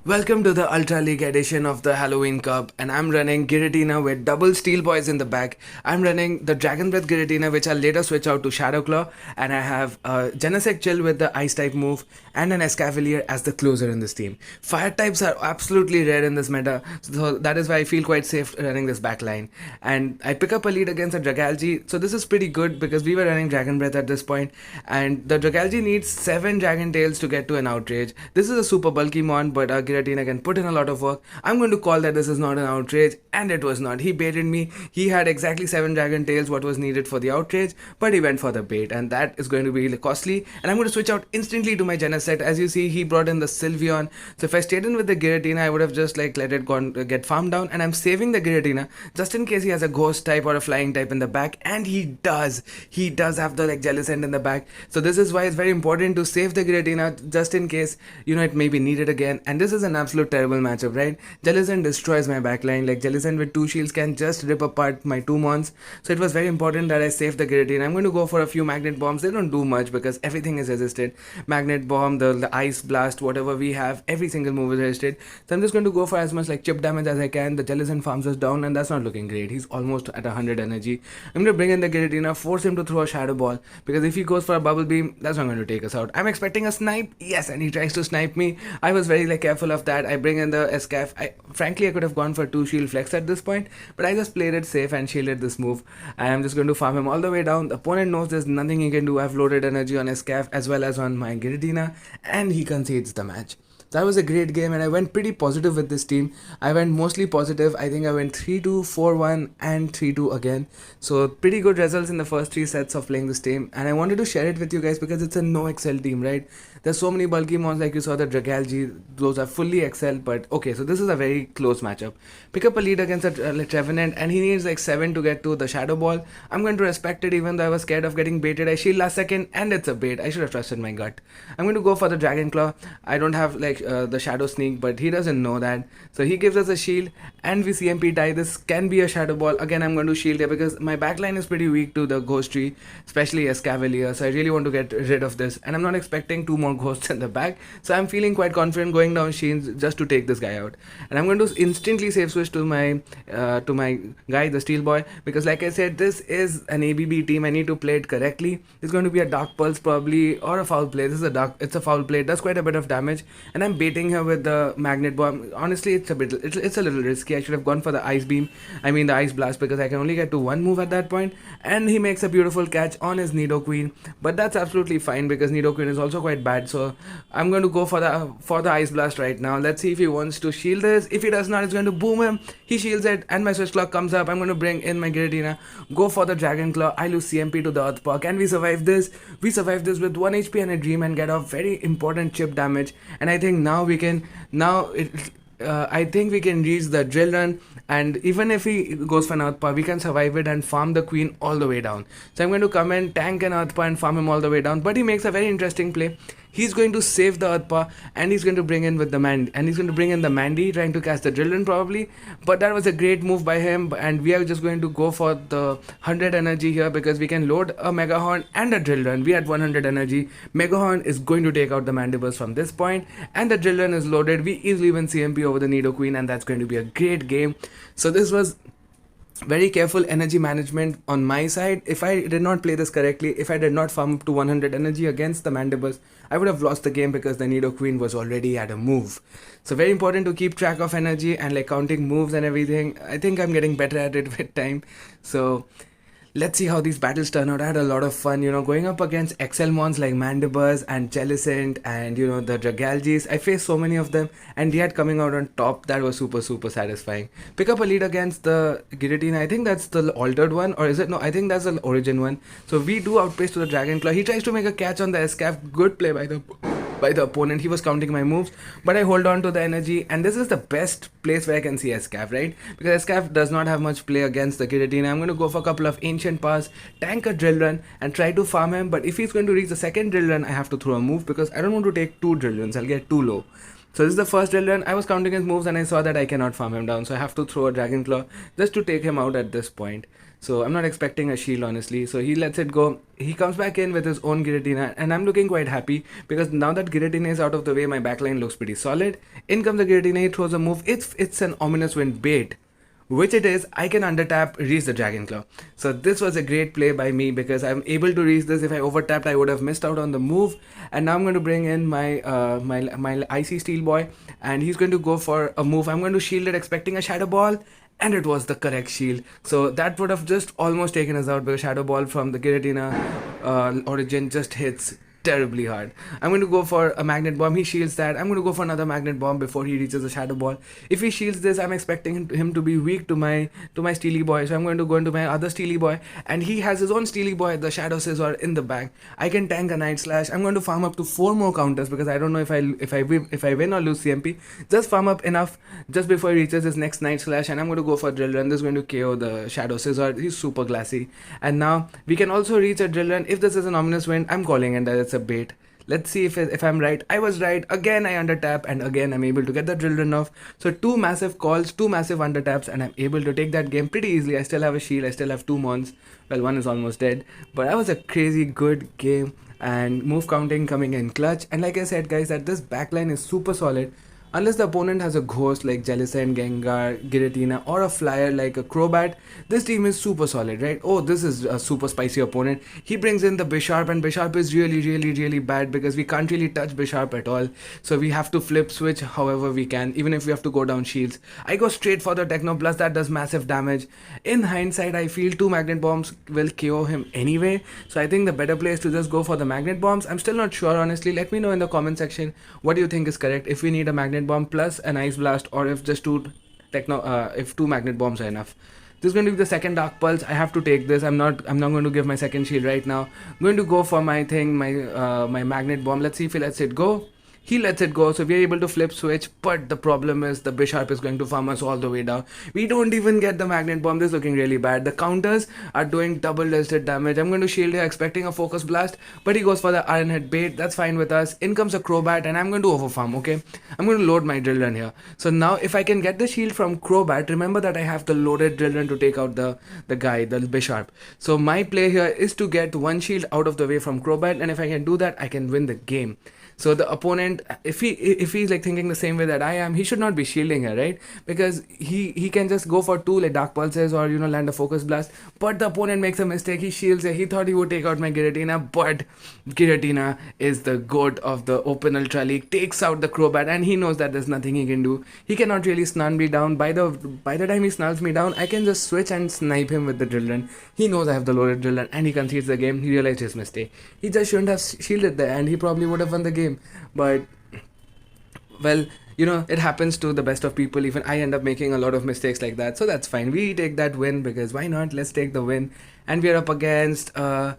Welcome to the Ultra League edition of the Halloween Cup, and I'm running Giratina with double Steel Boys in the back. I'm running the Dragon Breath Giratina, which I'll later switch out to Shadow Claw, and I have Genesect Chill with the Ice type move, and an Escavalier as the closer in this team. Fire types are absolutely rare in this meta, so that is why I feel quite safe running this backline. And I pick up a lead against a Dragalge, so this is pretty good because we were running Dragon Breath at this point, and the Dragalge needs 7 Dragon Tails to get to an Outrage. This is a super bulky mon, but Giratina can put in a lot of work. I'm going to call that this is not an Outrage, and it was not. He baited me. He had exactly 7 Dragon Tails, what was needed for the Outrage, but he went for the bait, and that is going to be costly. And I'm going to switch out instantly to my Genesect. As you see, he brought in the Sylveon. So if I stayed in with the Giratina, I would have just let it get farmed down, and I'm saving the Giratina just in case he has a Ghost type or a Flying type in the back, and he does. He does have the Jellicent in the back. So this is why it's very important to save the Giratina just in case it may be needed again. And this is an absolute terrible matchup, right? Jellicent destroys my backline. Jellicent with 2 shields can just rip apart my 2 mons. So it was very important that I save the Giratina. I'm going to go for a few Magnet Bombs. They don't do much because everything is resisted. Magnet Bomb, the Ice Blast, whatever we have, every single move is resisted. So I'm just going to go for as much chip damage as I can. The Jellicent farms us down, and that's not looking great. He's almost at 100 energy. I'm going to bring in the Giratina, force him to throw a Shadow Ball, because if he goes for a Bubble Beam, that's not going to take us out. I'm expecting a snipe, yes, and he tries to snipe me. I was very careful of that. I bring in the Escaf. Frankly, I could have gone for 2 shield flex at this point, but I just played it safe and shielded this move. And I'm just going to farm him all the way down. The opponent knows there's nothing he can do. I've loaded energy on Escaf as well as on my Giratina, and he concedes the match. That was a great game, and I went pretty positive with this team. I went mostly positive. I think I went 3-2, 4-1 and 3-2 again. So pretty good results in the first 3 sets of playing this team, and I wanted to share it with you guys because it's a no Excel team, right? There's so many bulky mons, like you saw the Dragalge. Those are fully Excel, but okay, so this is a very close matchup. Pick up a lead against a Trevenant, and he needs 7 to get to the Shadow Ball. I'm going to respect it even though I was scared of getting baited. I shield last second, and it's a bait. I should have trusted my gut. I'm going to go for the Dragon Claw. I don't have the Shadow Sneak, but he doesn't know that, so he gives us a shield, and we CMP tie. This can be a Shadow Ball. Again, I'm going to shield here because my backline is pretty weak to the Ghost Tree, especially Escavalier, so I really want to get rid of this, and I'm not expecting 2 more Ghosts in the back, so I'm feeling quite confident going down Sheens just to take this guy out. And I'm going to instantly save switch to my guy, the Steel Boy, because like I said, this is an ABB team. I need to play it correctly. It's going to be a Dark Pulse probably, or a Foul Play. This is it's a Foul Play. It does quite a bit of damage, and I'm baiting her with the Magnet Bomb. Honestly, it's a little risky. I should have gone for the Ice Beam, the Ice Blast, because I can only get to 1 move at that point. And he makes a beautiful catch on his Nidoqueen, but that's absolutely fine because Nidoqueen is also quite bad. So I'm going to go for the Ice Blast right now. Let's see if he wants to shield this. If he does not, it's going to boom him. He shields it, and my Switch Clock comes up. I'm going to bring in my Giratina, go for the Dragon Claw. I lose CMP to the Earth Paw. Can we survive this? We survive this with 1 HP and a Dream and get off very important chip damage. And I think now we can I think we can reach the Drill Run, and even if he goes for an Earth Paw, we can survive it and farm the Queen all the way down. So I'm going to come in, tank an Earth Paw and farm him all the way down, but he makes a very interesting play. He's going to save the Earth Paw, and he's going to bring in with the Mandy, trying to cast the Drill Run probably. But that was a great move by him, and we are just going to go for the 100 energy here because we can load a Mega Horn and a Drill Run. We had 100 energy. Mega Horn is going to take out the Mandibles from this point, and the Drill Run is loaded. We easily win CMP over the Nidoqueen, and that's going to be a great game. So this was very careful energy management on my side. If I did not play this correctly, if I did not farm up to 100 energy against the Mandibles, I would have lost the game because the Nidoqueen was already at a move. So very important to keep track of energy and counting moves and everything. I think I'm getting better at it with time. So let's see how these battles turn out. I had a lot of fun, going up against Excel mons like Mandibuzz and Jellicent and, the Dragalges. I faced so many of them, and they had coming out on top. That was super, super satisfying. Pick up a lead against the Giratina. I think that's the altered one, or is it? No, I think that's the origin one. So we do outpace to the Dragon Claw. He tries to make a catch on the Escaf. Good play by the opponent. He was counting my moves, but I hold on to the energy, and this is the best place where I can see Escaf, right? Because Escaf does not have much play against the Giratina. I'm going to go for a couple of Ancient Pass, tank a Drill Run, and try to farm him. But if he's going to reach the second Drill Run, I have to throw a move because I don't want to take 2 Drill Runs. I'll get too low. So this is the first drill run. I was counting his moves and I saw that I cannot farm him down, so I have to throw a Dragon Claw just to take him out at this point. So I'm not expecting a shield, honestly. So he lets it go. He comes back in with his own Giratina, and I'm looking quite happy because now that Giratina is out of the way, my backline looks pretty solid. In comes the Giratina, he throws a move. It's an ominous wind bait, which it is. I can undertap, reach the Dragon Claw. So this was a great play by me because I'm able to reach this. If I overtapped, I would have missed out on the move. And now I'm going to bring in my Icy Steel Boy, and he's going to go for a move. I'm going to shield it, expecting a Shadow Ball, and it was the correct shield. So that would have just almost taken us out because Shadow Ball from the Giratina origin just hits terribly hard. I'm going to go for a Magnet Bomb. He shields that. I'm going to go for another Magnet Bomb before he reaches the Shadow Ball. If he shields this, I'm expecting him to be weak to my Steely Boy. So I'm going to go into my other Steely Boy, and he has his own Steely Boy, the Shadow Scissor, in the back. I can tank a Night Slash. I'm going to farm up to 4 more counters because I don't know if I win or lose CMP. Just farm up enough just before he reaches his next Night Slash, and I'm going to go for a Drill Run. This is going to KO the Shadow Scissor. He's super glassy. And now we can also reach a Drill Run. If this is an Ominous Wind, I'm calling it that it's a bait. Let's see if I'm right. I was right. Again, I undertap, and again, I'm able to get the Drill Run off. So 2 massive calls, 2 massive undertaps, and I'm able to take that game pretty easily. I still have a shield. I still have 2 mons. Well, one is almost dead. But that was a crazy good game, and move counting coming in clutch. And like I said, guys, that this backline is super solid. Unless the opponent has a ghost like Jellicent, Gengar, Giratina, or a flyer like a Crobat, this team is super solid, right? Oh, this is a super spicy opponent. He brings in the Bisharp, and Bisharp is really bad because we can't really touch Bisharp at all. So we have to flip switch however we can, even if we have to go down shields. I go straight for the Techno Plus, that does massive damage. In hindsight, I feel 2 Magnet Bombs will KO him anyway. So I think the better play is to just go for the Magnet Bombs. I'm still not sure, honestly. Let me know in the comment section what do you think is correct. If we need a Magnet Bomb plus an Ice Blast, or if just 2 if 2 Magnet Bombs are enough. This is going to be the second Dark Pulse. I have to take this. I'm not going to give my second shield right now. I'm going to go for my Magnet Bomb. Let's see if he lets it go. He lets it go, so we are able to flip switch, but the problem is the Bisharp is going to farm us all the way down. We don't even get the Magnet Bomb. This is looking really bad. The counters are doing double-listed damage. I'm going to shield here, expecting a Focus Blast, but he goes for the Iron Head bait. That's fine with us. In comes a Crobat, and I'm going to overfarm, okay? I'm going to load my Drill Run here. So now, if I can get the shield from Crobat, remember that I have the loaded Drill Run to take out the guy, the Bisharp. So my play here is to get 1 shield out of the way from Crobat, and if I can do that, I can win the game. So the opponent, if he's like thinking the same way that I am, he should not be shielding her, right? Because he can just go for 2 like Dark Pulses or land a Focus Blast. But the opponent makes a mistake. He shields her. He thought he would take out my Giratina, but Giratina is the goat of the Open Ultra League. Takes out the Crobat, and he knows that there's nothing he can do. He cannot really snarl me down. By the time he snarls me down, I can just switch and snipe him with the Drill Run. He knows I have the loaded Drill Run, and he concedes the game. He realized his mistake. He just shouldn't have shielded there, and he probably would have won the game. But well, it happens to the best of people. Even I end up making a lot of mistakes like that, so that's fine. We take that win because why not? Let's take the win. And we are up against an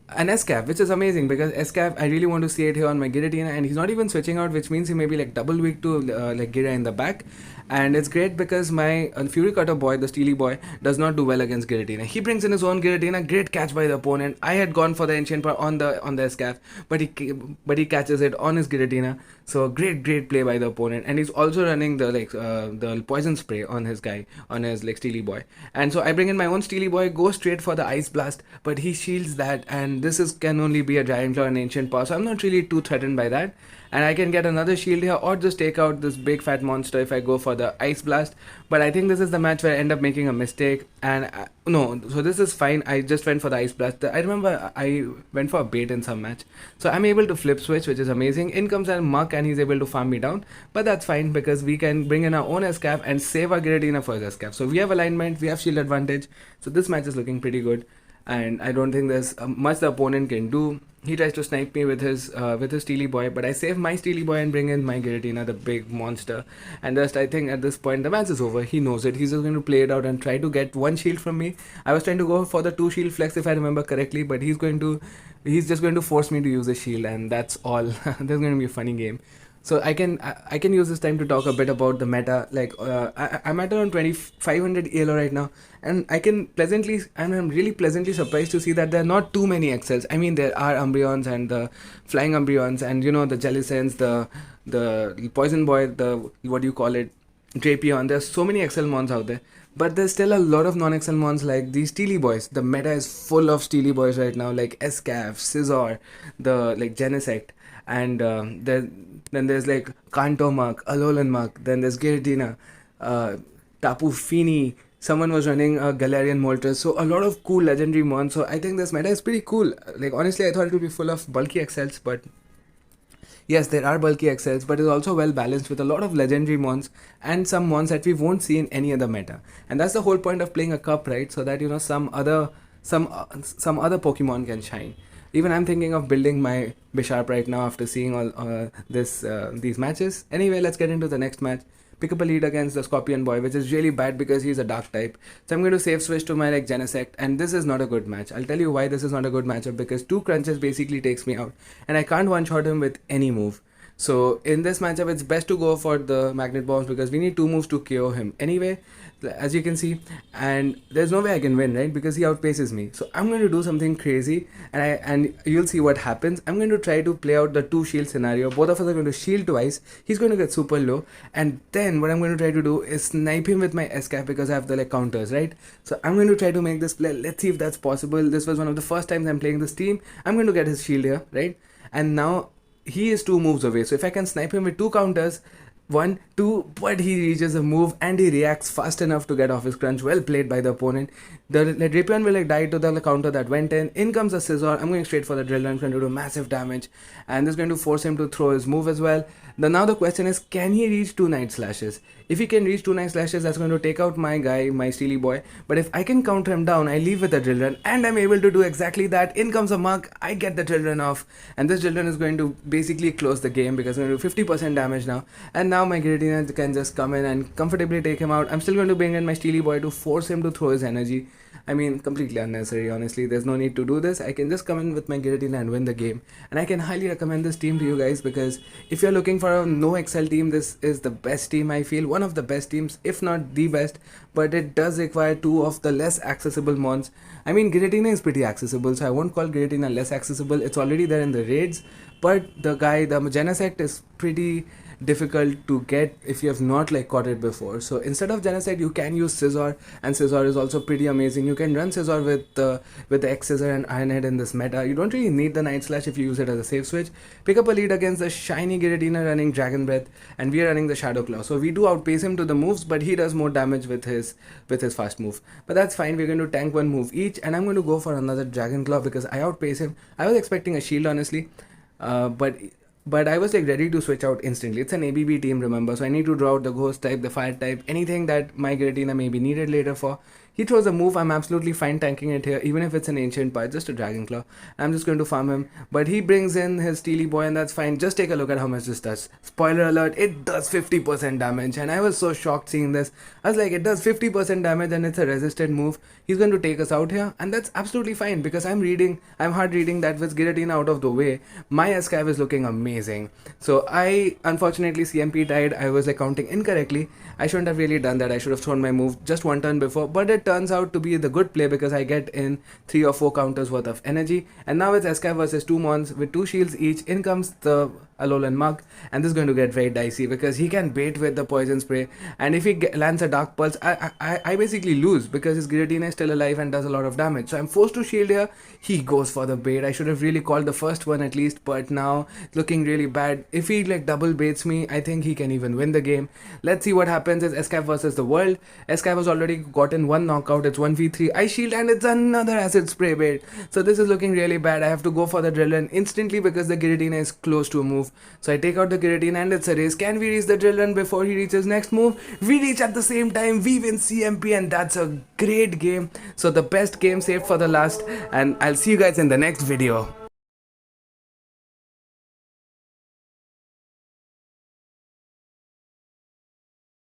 Escav, which is amazing because Escav, I really want to see it here on my Giratina, and he's not even switching out, which means he may be like double weak to like Gira in the back. And it's great because my Fury Cutter boy, the Steely Boy, does not do well against Giratina. He brings in his own Giratina. Great catch by the opponent. I had gone for the Ancient Power on the Escav, but he catches it on his Giratina. So great play by the opponent. And he's also running the Poison Spray on his guy, on his Steely Boy. And so I bring in my own Steely Boy, go straight for the Ice Blast, but he shields that, and this can only be a Dragon Claw and Ancient Power. So I'm not really too threatened by that. And I can get another shield here or just take out this big fat monster if I go for the Ice Blast. But I think this is the match where I end up making a mistake. And no, so this is fine. I just went for the Ice Blast. I remember I went for a bait in some match. So I'm able to flip switch, which is amazing. In comes a Muck, and he's able to farm me down. But that's fine because we can bring in our own Escav and save our Giratina for his Escav. So we have alignment, we have shield advantage. So this match is looking pretty good. And I don't think there's much the opponent can do. He tries to snipe me with his Steely Boy, but I save my Steely Boy and bring in my Giratina, the big monster. And just I think at this point the match is over. He knows it. He's just going to play it out and try to get 1 shield from me. I was trying to go for the 2 shield flex if I remember correctly, but he's just going to force me to use a shield, and that's all. This is going to be a funny game. So I can use this time to talk a bit about the meta. Like I'm at around 2500 ELO right now, and I'm really pleasantly surprised to see that there are not too many XLs. I mean, there are Umbreons and the flying Umbreons, and the Jellicents, the Poison Boy, the what do you call it, Drapion. There's so many XL mons out there, but there's still a lot of non-XL mons like these Steely Boys. The meta is full of Steely Boys right now, like Escav, Scizor, the like Genesect, and then there's like Kanto Mark, Alolan Mark, then there's Giratina, Tapu Fini. Someone was running a Galarian Moltres, so a lot of cool legendary mons. So I think this meta is pretty cool. Like honestly, I thought it would be full of bulky XLs, but yes, there are bulky XLs, but it's also well balanced with a lot of legendary mons and some mons that we won't see in any other meta. And that's the whole point of playing a cup, right? So that some other Pokemon can shine. Even I'm thinking of building my Bisharp right now after seeing all these matches. Anyway, let's get into the next match. Pick up a lead against the Scorpion Boy, which is really bad because he's a dark type. So I'm going to save switch to my like Genesect, and this is not a good match. I'll tell you why this is not a good matchup, because 2 crunches basically takes me out, and I can't one-shot him with any move. So in this matchup, it's best to go for the Magnet Bombs because we need 2 moves to KO him. Anyway, as you can see, and there's no way I can win, right? Because he outpaces me. So I'm going to do something crazy, and you'll see what happens. I'm going to try to play out the 2 shield scenario. Both of us are going to shield twice. He's going to get super low, and then what I'm going to try to do is snipe him with my Escape because I have the like counters, right? So I'm going to try to make this play. Let's see if that's possible. This was one of the first times I'm playing this team. I'm going to get his shield here, right? And now he is 2 moves away. So if I can snipe him with 2 counters, 1, 2, but he reaches a move and he reacts fast enough to get off his crunch. Well played by the opponent. The Drapion will like die to the counter that went in. In comes a Scizor. I'm going straight for the drill. I'm going to do massive damage, and this is going to force him to throw his move as well. Now the question is, can he reach 2 Night Slashes? If he can reach 2 Night Slashes, that's going to take out my guy, my Steely Boy. But if I can counter him down, I leave with a drill run, and I'm able to do exactly that. In comes a Mug, I get the drill run off, and this drill run is going to basically close the game because I'm going to do 50% damage now. And now my Giratina can just come in and comfortably take him out. I'm still going to bring in my Steely Boy to force him to throw his energy. I mean, completely unnecessary, honestly. There's no need to do this. I can just come in with my Giratina and win the game. And I can highly recommend this team to you guys, because if you're looking for a no XL team, this is the best team, I feel. One of the best teams, if not the best. But it does require 2 of the less accessible mons. I mean, Giratina is pretty accessible, so I won't call Giratina less accessible. It's already there in the raids. But the Genesect is pretty difficult to get if you have not like caught it before. So instead of Genesect, you can use Scizor, and Scizor is also pretty amazing. You can run Scizor with the X Scissor and Iron Head in this meta. You don't really need the Night Slash if you use it as a safe switch. Pick up a lead against the shiny Giratina running Dragon Breath, and we are running the Shadow Claw. So we do outpace him to the moves, but he does more damage with his fast move. But that's fine. We're going to tank 1 move each, and I'm going to go for another Dragon Claw because I outpace him. I was expecting a shield, honestly, but I was like ready to switch out instantly. It's an ABB team, remember, so I need to draw out the ghost type, the fire type, anything that my Giratina may be needed later for. He throws a move. I'm absolutely fine tanking it here, even if it's an ancient part, just a Dragon Claw. I'm just going to farm him, but he brings in his Steely Boy, and that's fine. Just take a look at how much this does. Spoiler alert, it does 50% damage, and I was so shocked seeing this. I was like, it does 50% damage and it's a resisted move. He's going to take us out here, and that's absolutely fine because I'm hard reading that with Giratina out of the way, my Escav is looking amazing. So I unfortunately CMP died. I was like counting incorrectly. I shouldn't have really done that. I should have thrown my move just 1 turn before, but it turns out to be the good play because I get in 3 or 4 counters worth of energy. And now it's Escav versus 2 mons with 2 shields each. In comes the Alolan Mug, and this is going to get very dicey because he can bait with the poison spray, and if he lands a Dark Pulse, I basically lose because his Giratina is still alive and does a lot of damage. So I'm forced to shield here. He goes for the bait. I should have really called the first one at least, but now it's looking really bad. If he like double baits me, I think he can even win the game. Let's see what happens. It's Escav versus the world. Escav has already gotten 1 knockout. It's 1v3. I shield, and it's another acid spray bait. So this is looking really bad. I have to go for the drill run instantly because the Giratina is close to a move. So I take out the Giratina, and it's a race. Can we reach the drill run before he reaches next move? We reach at the same time. We win CMP, and that's a great game. So the best game saved for the last, and I'll see you guys in the next video.